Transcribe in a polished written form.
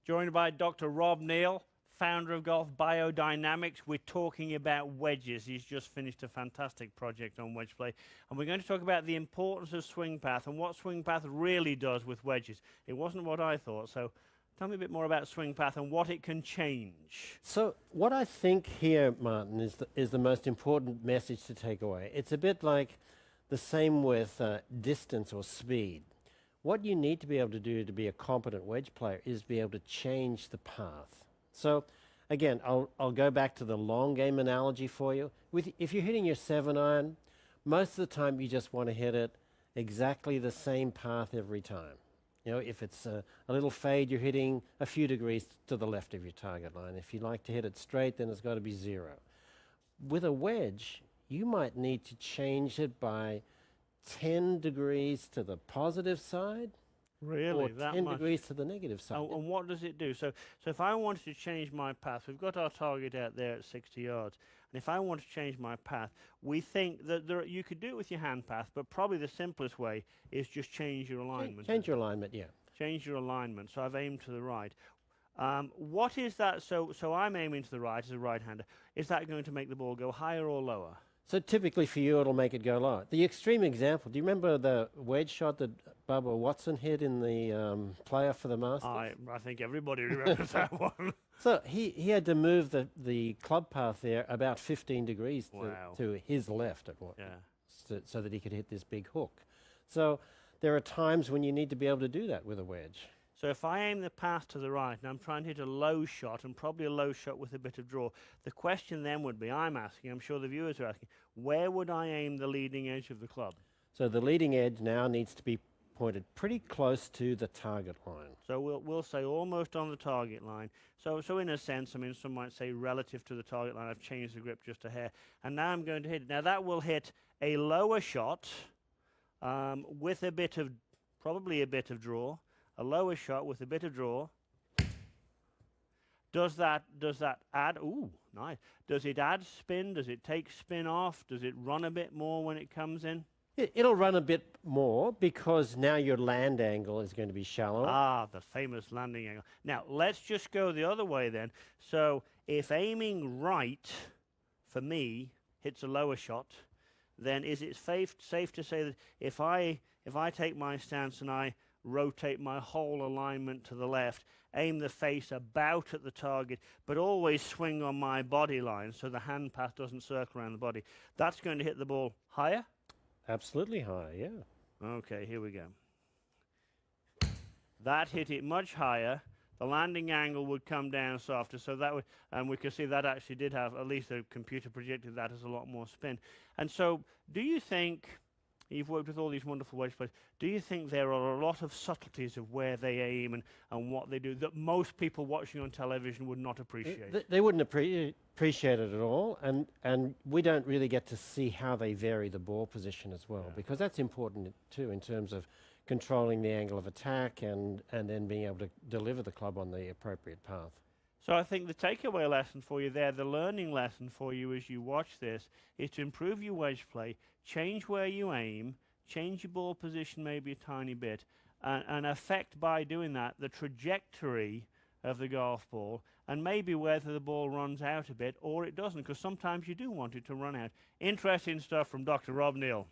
Joined by Dr. Rob Neal, founder of Golf Biodynamics. We're talking about wedges. He's just finished a fantastic project on wedge play. And we're going to talk about the importance of swing path and what swing path really does with wedges. It wasn't what I thought, so tell me a bit more about swing path and what it can change. So what I think here, Martin, is the most important message to take away. It's a bit like the same with distance or speed. What you need to be able to do to be a competent wedge player is be able to change the path. So again, I'll go back to the long game analogy for you. If you're hitting your 7-iron, most of the time you just want to hit it exactly the same path every time. You know, if it's a little fade, you're hitting a few degrees to the left of your target line. If you like to hit it straight, then it's got to be 0. With a wedge, you might need to change it by 10 degrees to the positive side, really, or that 10 much? degrees to the negative side. Oh, and what does it do? So if I wanted to change my path, we've got our target out there at 60 yards, and if I want to change my path, we think that you could do it with your hand path, but probably the simplest way is just change your alignment. Change your alignment, yeah. Change your alignment. So I've aimed to the right. What is that? So I'm aiming to the right as a right-hander. Is that going to make the ball go higher or lower? So typically for you, it'll make it go lower. The extreme example, do you remember the wedge shot that Bubba Watson hit in the playoff for the Masters? I think everybody remembers that one. So he had to move the club path there about 15 degrees Wow. to his left at what, Yeah. so that he could hit this big hook. So there are times when you need to be able to do that with a wedge. So if I aim the path to the right and I'm trying to hit a low shot, and probably a low shot with a bit of draw, the question then would be, I'm asking, I'm sure the viewers are asking, where would I aim the leading edge of the club? So the leading edge now needs to be pointed pretty close to the target line. So we'll say almost on the target line. So in a sense, I mean, some might say relative to the target line, I've changed the grip just a hair. And now I'm going to hit it. Now that will hit a lower shot with a bit of, probably a bit of draw. A lower shot with a bit of draw. Does that add? Ooh, nice. Does it add spin? Does it take spin off? Does it run a bit more when it comes in? It'll run a bit more because now your land angle is going to be shallower. Ah, the famous landing angle. Now let's just go the other way then. So if aiming right, for me, hits a lower shot, then is it safe to say that if I take my stance and I rotate my whole alignment to the left, aim the face about at the target, but always swing on my body line so the hand path doesn't circle around the body, that's going to hit the ball higher? Absolutely high, yeah. Okay, here we go. That hit it much higher. The landing angle would come down softer, so that would, and we could see that actually did have, at least the computer projected that as a lot more spin. And so, do you think, you've worked with all these wonderful wedge players, do you think there are a lot of subtleties of where they aim and what they do that most people watching on television would not appreciate? They wouldn't appreciate it at all, and we don't really get to see how they vary the ball position as well, because that's important too in terms of controlling the angle of attack and then being able to deliver the club on the appropriate path. So I think the takeaway lesson for you there, the learning lesson for you as you watch this, is to improve your wedge play, change where you aim, change your ball position maybe a tiny bit, and affect by doing that the trajectory of the golf ball, and maybe whether the ball runs out a bit or it doesn't, because sometimes you do want it to run out. Interesting stuff from Dr. Rob Neal.